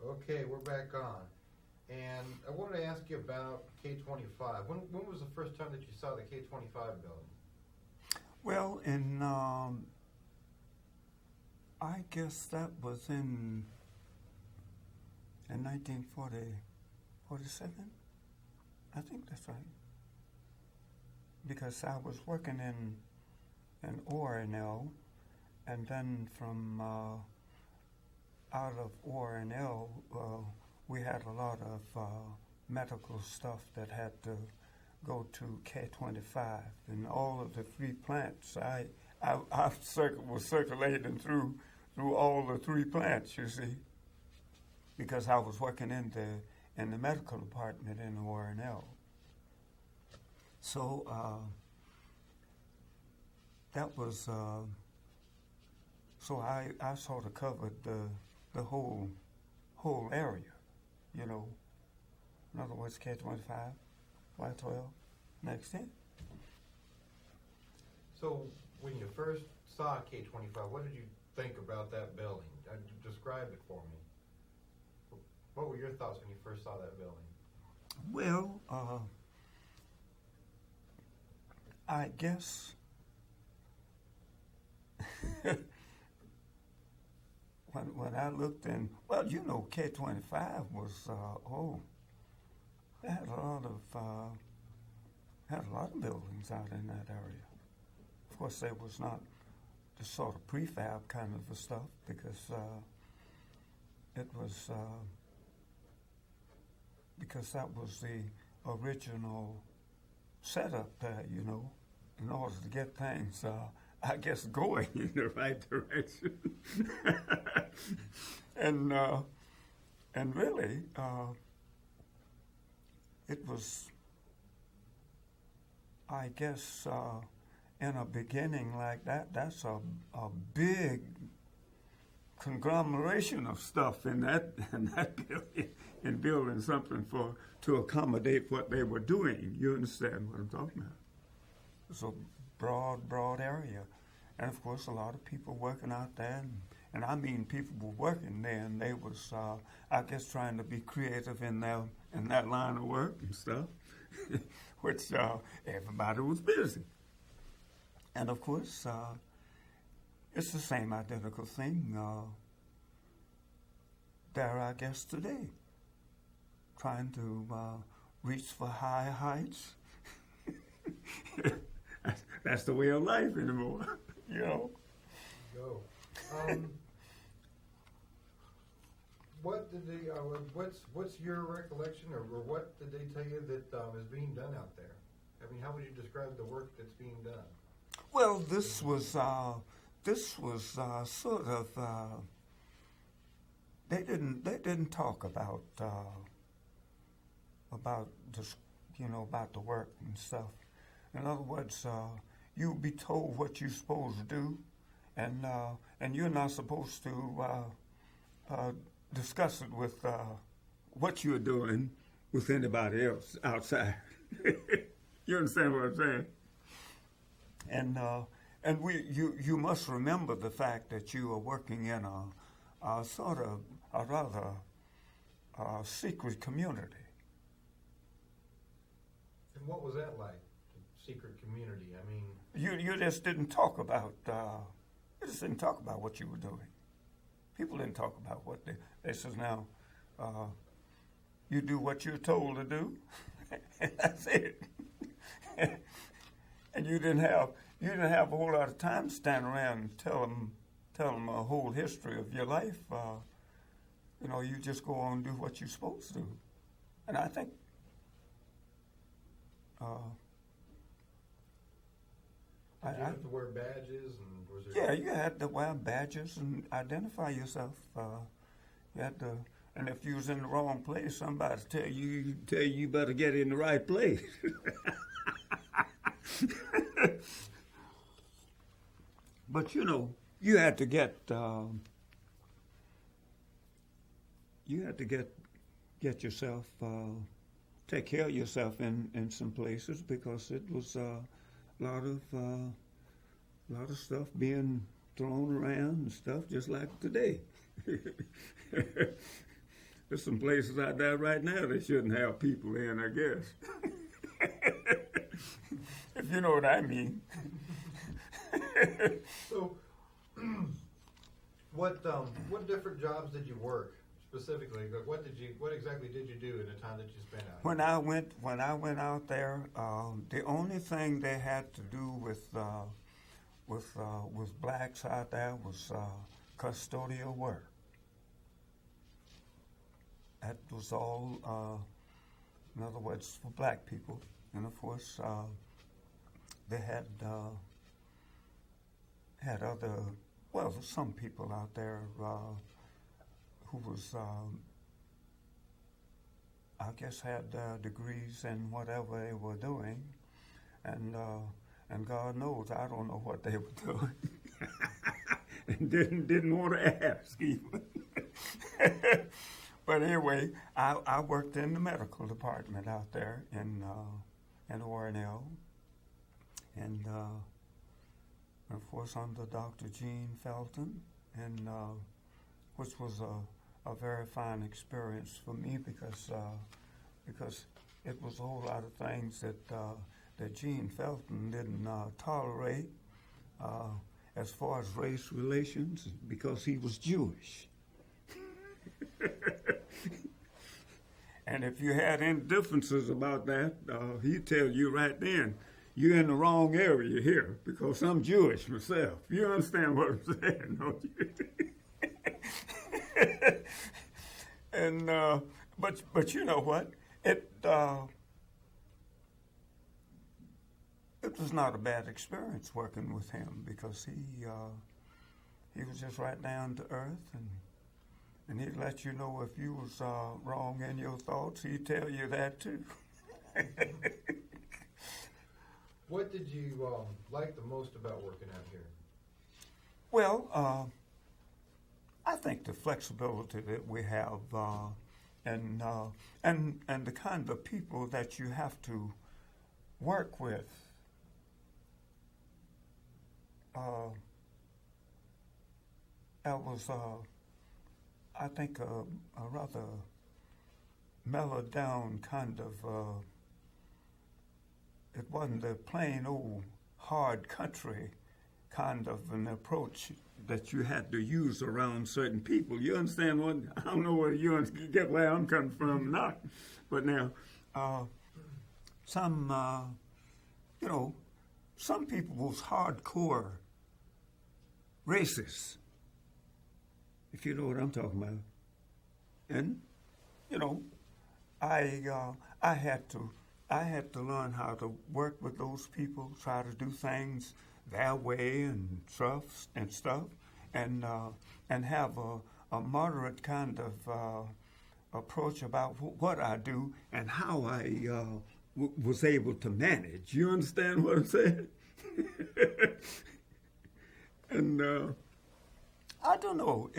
Okay, we're back on. And I wanted to ask you about K-25. When was the first time that you saw the K-25 building? Well, I guess that was in 1947. I think that's right. Because I was working in O&L, and then from out of O&L, we had a lot of medical stuff that had to go to K-25, and all of the three plants. I was circulating through all the three plants, you see, because I was working in the medical department in O&L. So that was so I sort of covered the whole area, you know. In other words, K-25, Y-12, next in. So when you first saw K-25, what did you think about that building? Describe it for me. What were your thoughts when you first saw that building? Well, I guess when I looked in, well, you know, K-25 was they had a lot of buildings out in that area. Of course, they was not the sort of prefab kind of stuff because it was because that was the original setup there, you know, in order to get things, I guess, going in the right direction. and really, it was, I guess, in a beginning like that, that's a big conglomeration of stuff in that building, in building something to accommodate what they were doing. You understand what I'm talking about? It's a broad area. And of course, a lot of people working out there, and I mean people were working there, and they was, I guess, trying to be creative in that line of work and stuff, which everybody was busy. And of course, it's the same identical thing there, I guess, today, trying to reach for high heights. That's the way of life anymore, you know. Go. What did they? What's your recollection, or what did they tell you that is being done out there? I mean, how would you describe the work that's being done? Well, this was sort of. They didn't talk about this, you know, about the work and stuff. In other words, you'll be told what you're supposed to do, and you're not supposed to discuss it with what you're doing with anybody else outside. You understand what I'm saying? And you must remember the fact that you are working in a sort of a rather secret community. And what was that like? Secret community. I mean, you just didn't talk about what you were doing. People didn't talk about what they said. Now, you do what you're told to do, and that's it. And you didn't have a whole lot of time to stand around and tell them a whole history of your life. You know, you just go on and do what you're supposed to do. And I think. Did you have to wear badges, and was there? Yeah, you had to wear badges and identify yourself. You had to, and if you was in the wrong place, somebody tell you better get in the right place. But you know, you had to get yourself, take care of yourself in some places because it was a lot of stuff being thrown around and stuff just like today. There's some places out there right now they shouldn't have people in, I guess. If you know what I mean. So, what different jobs did you work specifically? What exactly did you do in the time that you spent out here? When I went out there, the only thing they had to do with blacks out there was custodial work. That was all, in other words, for black people. And of course, they had other, well, some people out there who was, I guess, had degrees in whatever they were doing, and God knows I don't know what they were doing, and didn't want to ask even. But anyway, I worked in the medical department out there in ORNL, and of course under Dr. Gene Felton, and which was a very fine experience for me because it was a whole lot of things that Gene Felton didn't tolerate as far as race relations because he was Jewish. And if you had any differences about that, he'd tell you right then, you're in the wrong area here because I'm Jewish myself. You understand what I'm saying, don't you? And but you know what? It was not a bad experience working with him because he was just right down to earth, and he'd let you know if you was wrong in your thoughts. He'd tell you that too. What did you like the most about working out here? Well, I think the flexibility that we have, and the kind of people that you have to work with. That was, I think, a rather mellowed down kind of. It wasn't the plain old hard country kind of an approach that you had to use around certain people. You understand what? I don't know whether you get where I'm coming from or not, but now some people was hardcore racists, if you know what I'm talking about. And I had to learn how to work with those people, try to do things their way and stuff, and have a moderate kind of approach about what I do and how I was able to manage. You understand what I'm saying? And I don't know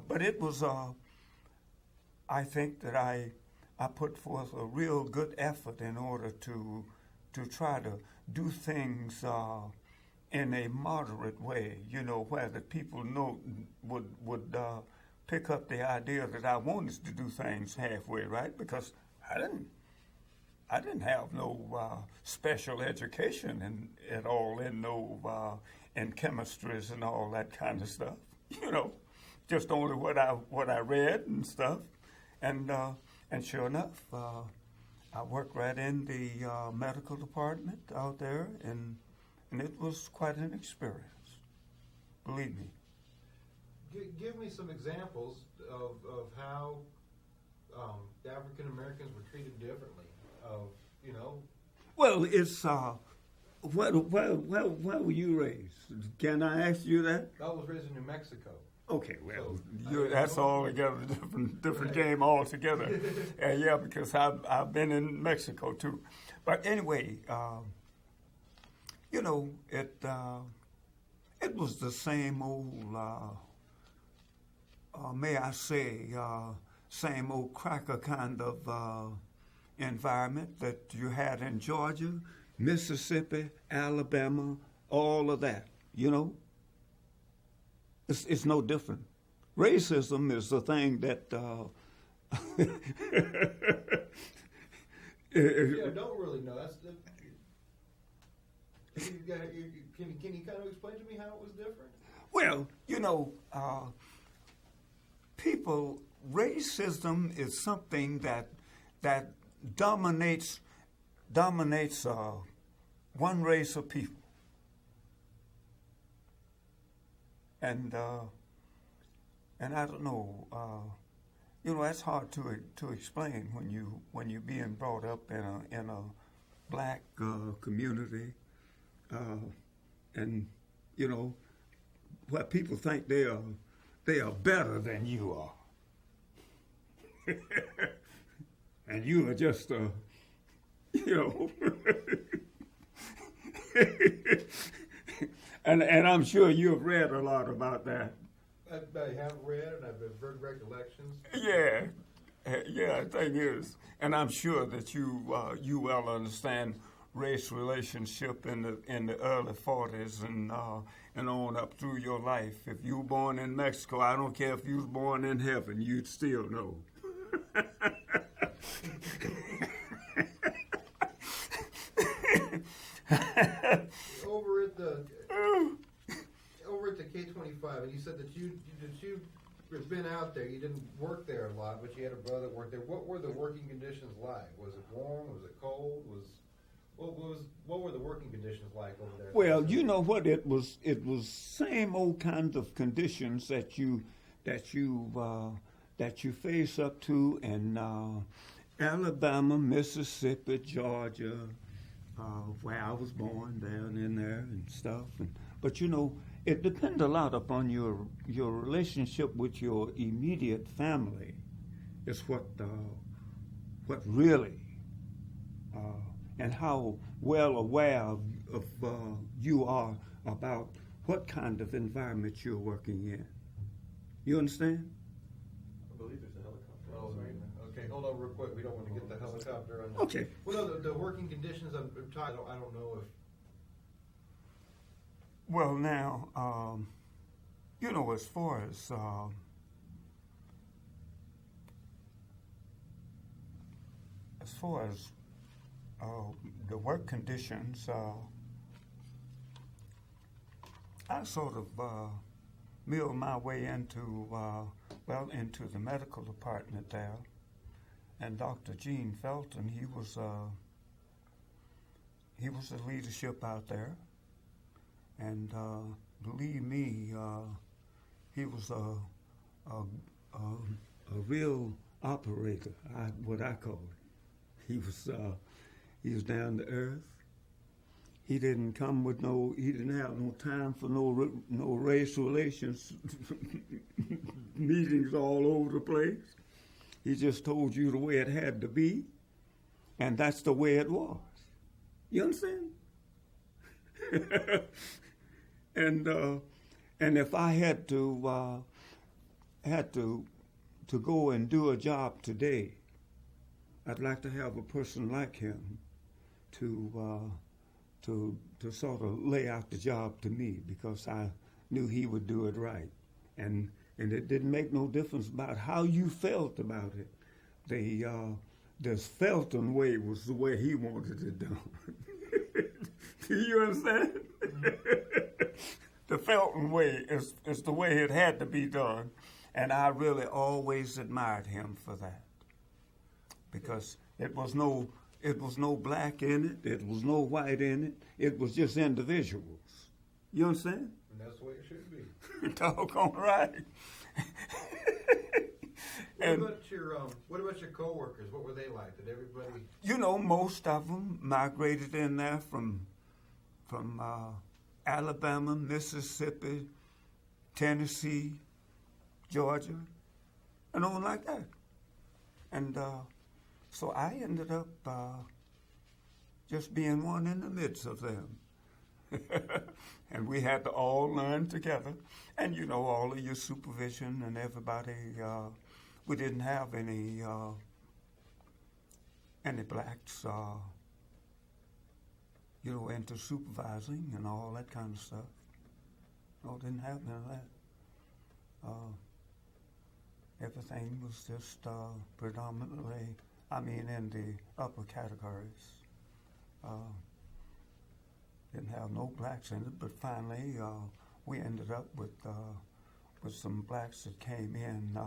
but it was. I think that I put forth a real good effort in order to try to do things in a moderate way, where the people would pick up the idea that I wanted to do things halfway, right? Because I didn't have no special education at all in chemistries and all that kind of stuff, just only what I read and stuff, and sure enough, I worked right in the medical department out there, and it was quite an experience, believe me. Give me some examples of how African Americans were treated differently. Well, it's where were you raised? Can I ask you that? I was raised in New Mexico. Okay, well, that's altogether different game altogether. Yeah, because I've been in Mexico too. But anyway, it was the same old, may I say, same old cracker kind of environment that you had in Georgia, Mississippi, Alabama, all of that, It's no different. Racism is the thing that Yeah, I don't really know. That's the. Can you kind of explain to me how it was different? Well, people, racism is something that dominates one race of people, and I don't know. That's hard to explain when you're being brought up in a black community, and where people think they are better than you are, and you are just and I'm sure you have read a lot about that. I have read and I've heard recollections. Yeah, the thing is, and I'm sure that you well understand race relationship in the early 40s and on up through your life. If you were born in Mexico, I don't care if you was born in heaven, you'd still know. Over at the K-25, and you said that you've been out there. You didn't work there a lot, but you had a brother that worked there. What were the working conditions like? Was it warm? Was it cold? What were the working conditions like over there? Well, you know what, it was same old kinds of conditions that you face up to in Alabama, Mississippi, Georgia, where I was born, down in there and stuff. But it depends a lot upon your relationship with your immediate family. Is what really. And how well aware of you are about what kind of environment you're working in. You understand? I believe there's a helicopter. Oh, okay. Hold on real quick. We don't want to get the helicopter on. Okay. Well, no, the working conditions, I don't know if. Well, now, as far as the work conditions, I sort of milled my way into the medical department there, and Dr. Gene Felton, he was the leadership out there, and believe me, he was a real operator, what I call it. He was down to earth. He didn't come with he didn't have no time for no race relations meetings all over the place. He just told you the way it had to be, and that's the way it was. You understand? And if I had to go and do a job today, I'd like to have a person like him to sort of lay out the job to me, because I knew he would do it right, and it didn't make no difference about how you felt about it. The Felton way was the way he wanted it done. Do you understand? The Felton way is the way it had to be done, and I really always admired him for that, because it was no black in it, it was no white in it, it was just individuals. You understand? And that's the way it should be. Doggone right. What about your coworkers? What were they like? Did everybody? Most of them migrated in there from Alabama, Mississippi, Tennessee, Georgia, and on like that. And so I ended up just being one in the midst of them. And we had to all learn together. And, all of your supervision and everybody, we didn't have any blacks, into supervising and all that kind of stuff. No, didn't have none of that. everything was just predominantly, I mean, in the upper categories. Didn't have no blacks in it, but finally we ended up with some blacks that came in,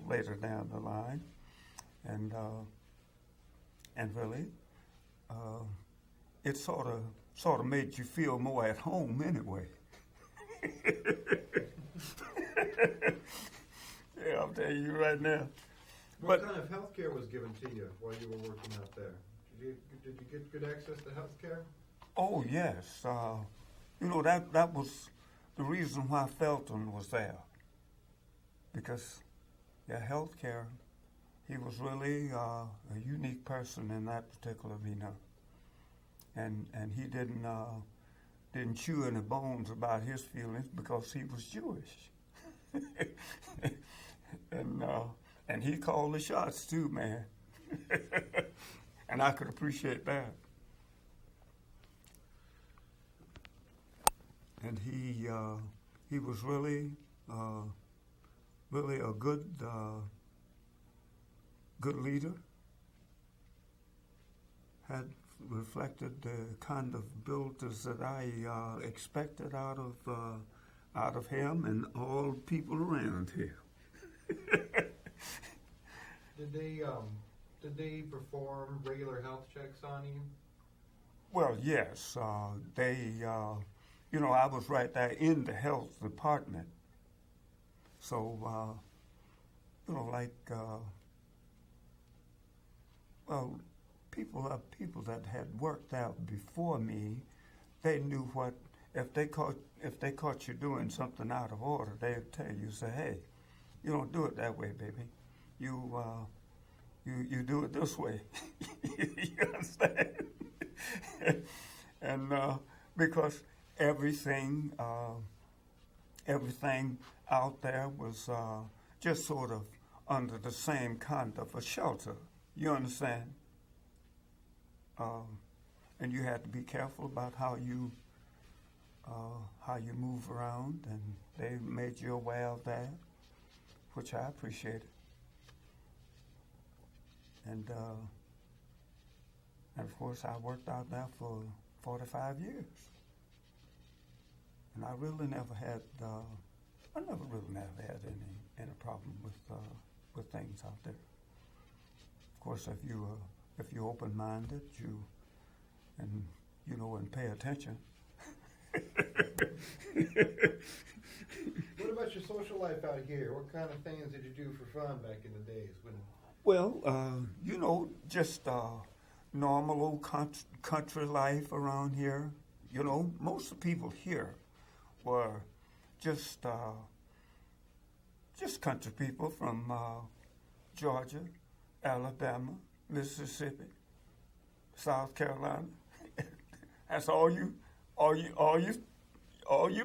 later down the line, and really, it sort of made you feel more at home anyway. Yeah, I'll tell you right now. What kind of health care was given to you while you were working out there? Did you get good access to health care? Oh, yes. That was the reason why Felton was there. Because, health care, he was really a unique person in that particular arena. And he didn't chew any bones about his feelings because he was Jewish. And he called the shots too, man. And I could appreciate that. And he was really a good leader. Had reflected the kind of abilities that I expected out of him and all people around here. Did they perform regular health checks on you? Well, yes. I was right there in the health department. So, people that had worked out before me, they knew what if they caught you doing something out of order, they'd tell you, say, hey, you don't do it that way, baby. You do it this way. You understand? And because everything out there was just sort of under the same kind of a shelter. You understand? And you had to be careful about how you move around, and they made you aware of that, which I appreciated. And of course, I worked out there for 45 years, and I really never had any problem with things out there. Of course, if you're open-minded, and pay attention. What about your social life out here? What kind of things did you do for fun back in the days when? Well, just normal old country life around here. Most of the people here were just country people from Georgia, Alabama, Mississippi, South Carolina. That's all you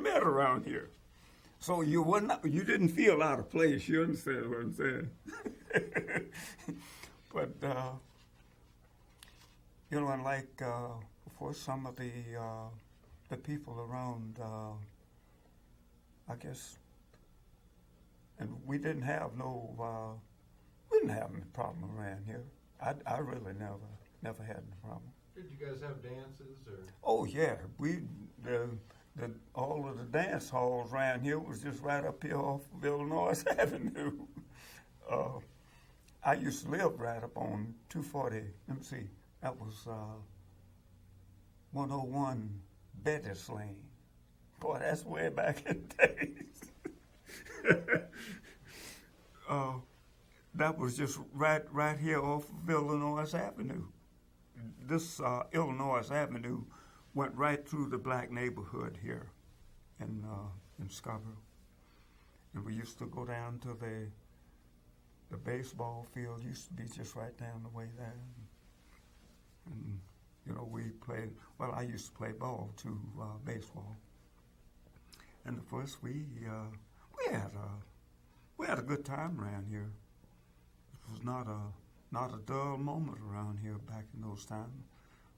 met around here. So you didn't feel out of place. You understand what I'm saying? But and like of course some of the people around, I guess, and we didn't have any problem around here. I really never had any problem. Did you guys have dances or? Oh yeah, all of the dance halls around here was just right up here off of Illinois Avenue. I used to live right up on 240. Let me see, that was 101 Bettis Lane. Boy, that's way back in the days. That was just right here off of Illinois Avenue. This Illinois Avenue went right through the black neighborhood here in Scarborough. And we used to go down to the baseball field. Used to be just right down the way there. And we played, well, I used to play ball too, baseball. And of course we had a good time around here. It was not a dull moment around here back in those times.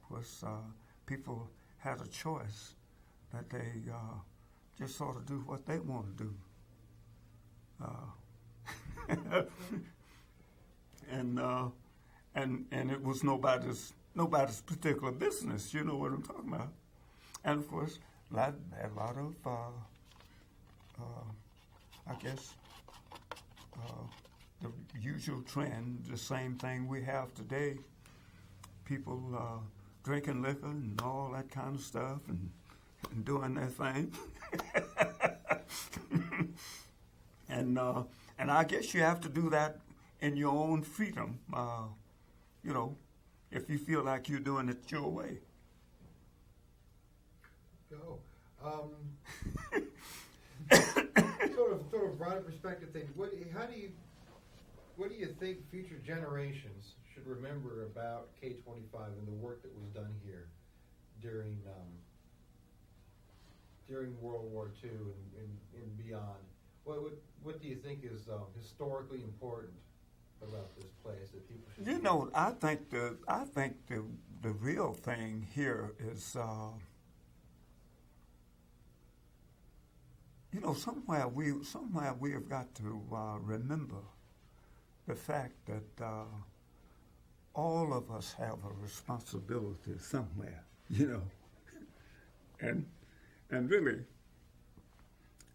Of course, people had a choice that they just sort of do what they want to do. and it was nobody's particular business. You know what I'm talking about. And of course, a lot of I guess the usual trend, the same thing we have today. People drinking liquor and all that kind of stuff and doing their thing. And I guess you have to do that in your own freedom, you know, if you feel like you're doing it your way. Go. Sort of broader perspective thing. What do you think future generations should remember about K-25 and the work that was done here during World War II and beyond? What do you think is historically important about this place that people should? You know, I think the real thing here is, you know, somewhere we have got to remember the fact that all of us have a responsibility somewhere, you know, and really,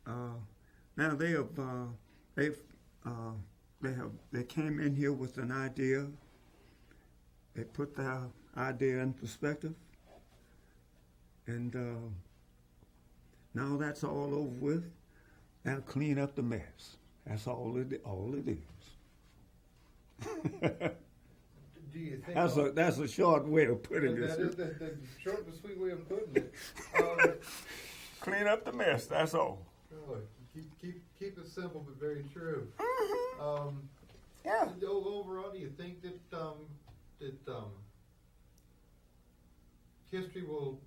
now they came in here with an idea. They put their idea in perspective, and now that's all over with. Now clean up the mess. That's all it is. Do you think that's a short way of putting it. That is the short and sweet way of putting it. Clean up the mess. That's all. Oh, keep it simple but very true. Yeah. Overall, do you think that history will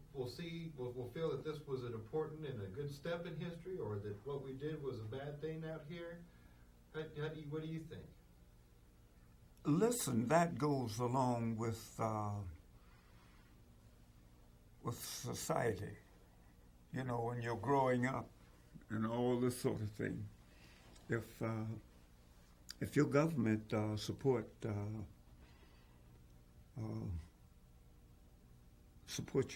feel that this was an important and a good step in history, or that what we did was a bad thing out here? What do you think? Listen, that goes along with society. You know, when you're growing up and all this sort of thing. If your government support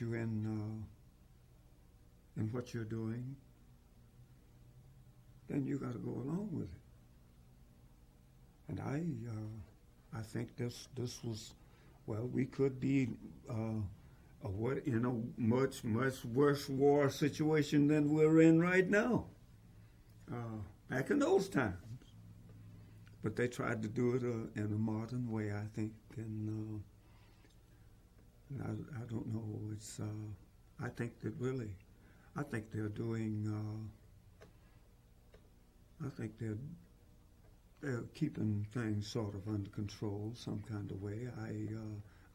you in what you're doing, then you got to go along with it. And I think this was, well, we could be in a much worse war situation than we're in right now. Back in those times, but they tried to do it in a modern way, I think, and I don't know. It's I think they're doing. I think they're keeping things sort of under control, some kind of way.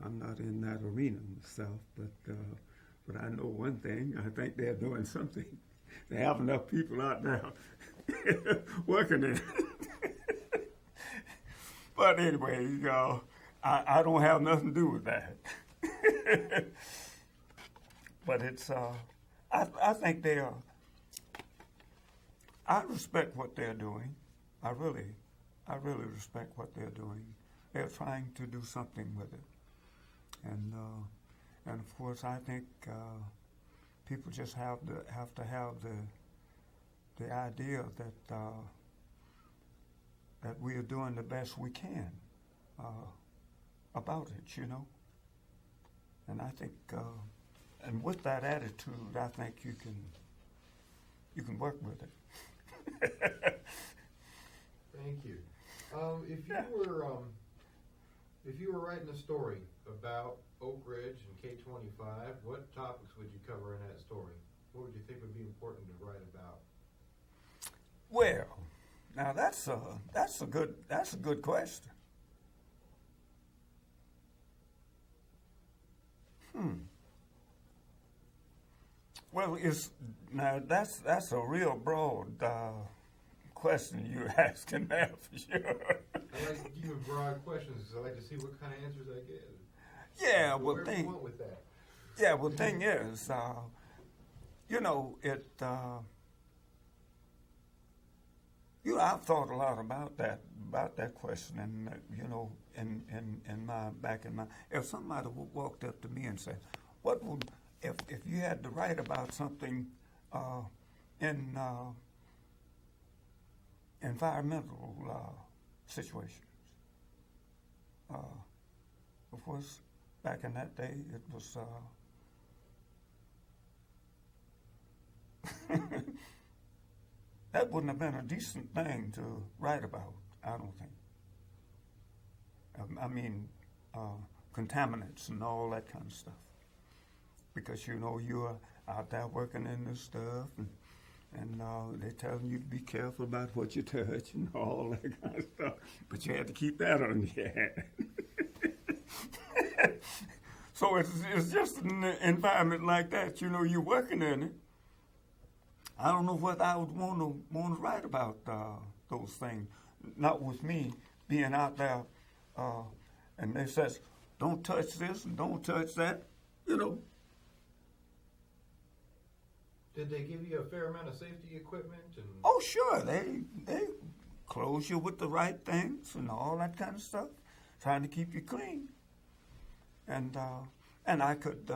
I'm not in that arena myself, but I know one thing. I think they're doing something. They have enough people out there working it. But anyway, you know, I don't have nothing to do with that. But it's, I think they are, I respect what they're doing. I really respect what they're doing. They're trying to do something with it. And of course, I think people just have to have the idea that we are doing the best we can about it, you know. And I think, and with that attitude, I think you can work with it. Thank you. If you were writing a story about Oak Ridge and K-25, what topics would you cover in that story? What would you think would be important to write about? Well, now that's a good question. Well, that's a real broad question you're asking there for sure. I like to give broad questions because I like to see what kind of answers I get. Yeah, so well, thing is, you know, I've thought a lot about that, about that question, and in my back in my, if somebody walked up to me and said, "What would if you had to write about something in environmental situations?" Of course, back in that day, it was that wouldn't have been a decent thing to write about. I don't think. I mean, contaminants and all that kind of stuff. Because you're out there working in this stuff, and they're telling you to be careful about what you touch and all that kind of stuff. But you had to keep that on your hand. So it's just an environment like that. You're working in it. I don't know what I would want to write about those things. Not with me being out there, and they says, "Don't touch this and don't touch that." Did they give you a fair amount of safety equipment? Oh, sure. They clothe you with the right things and all that kind of stuff, trying to keep you clean. And I could,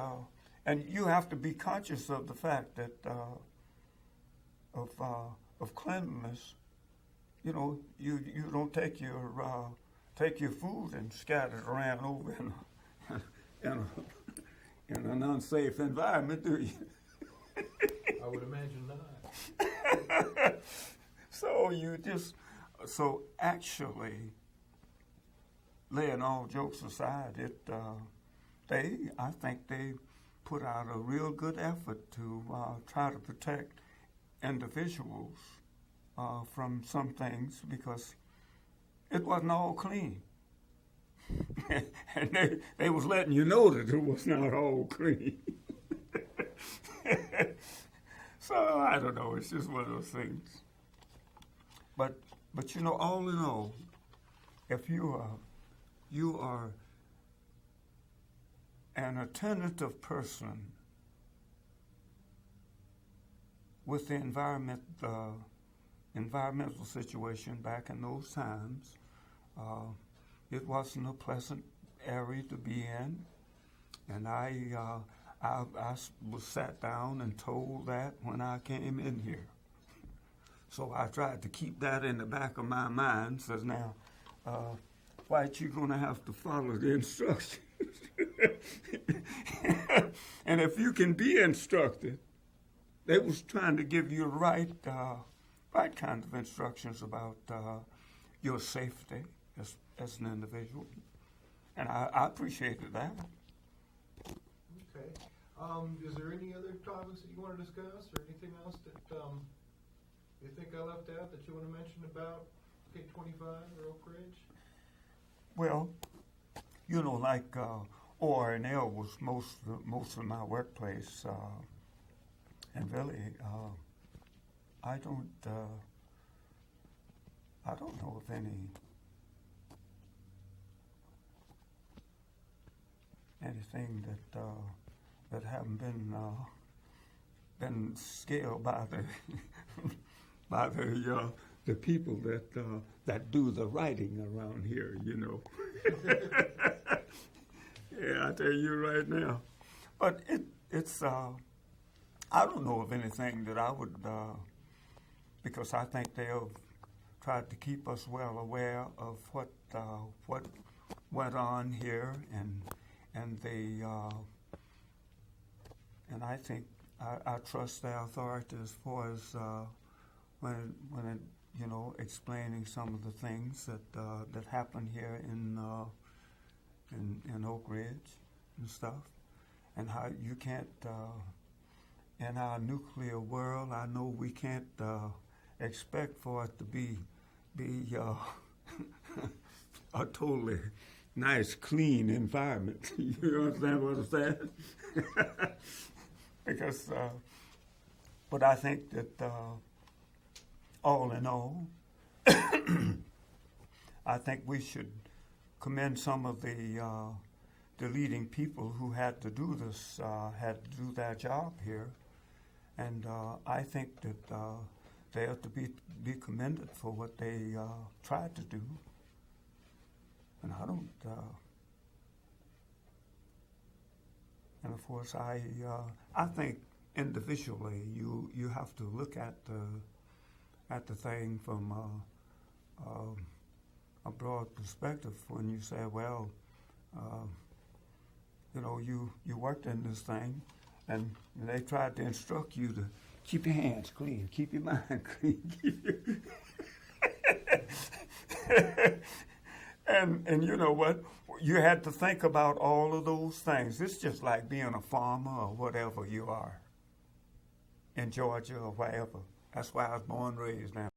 and you have to be conscious of the fact that of cleanliness. You don't take your food and scatter it around over in an unsafe environment, do you? I would imagine not. So actually, laying all jokes aside, I think they put out a real good effort to try to protect individuals from some things, because it wasn't all clean. And they was letting you know that it was not all clean. So I don't know. It's just one of those things. But all in all, if you are an attentive person with the environmental situation back in those times, it wasn't a pleasant area to be in, and I was sat down and told that when I came in here. So I tried to keep that in the back of my mind. Says, now, White, you're going to have to follow the instructions. And if you can be instructed, they was trying to give you right kind of instructions about your safety as an individual. And I appreciated that. Okay. Is there any other topics that you want to discuss, or anything else that you think I left out that you want to mention about K-25 or Oak Ridge? Well, like OR&L was most of my workplace, and really, I don't know of anything that haven't been scaled by the people that do the writing around here. Yeah, I tell you right now. But it's I don't know of anything that I would, because I think they'll try to keep us well aware of what went on here, and I think I trust the authority as far as when explaining some of the things that happened here in Oak Ridge and stuff, and how you can't in our nuclear world. I know we can't expect for it to be a totally nice, clean environment. You understand what I'm saying? Because, but I think that all in all, I think we should commend some of the leading people who had to do this, had to do their job here. And I think that they are to be commended for what they tried to do. And I don't. And of course, I think individually you have to look at the thing from a broad perspective when you say, well, you worked in this thing, and they tried to instruct you to keep your hands clean, keep your mind clean. And you know what? You had to think about all of those things. It's just like being a farmer or whatever you are in Georgia or wherever. That's why I was born and raised now.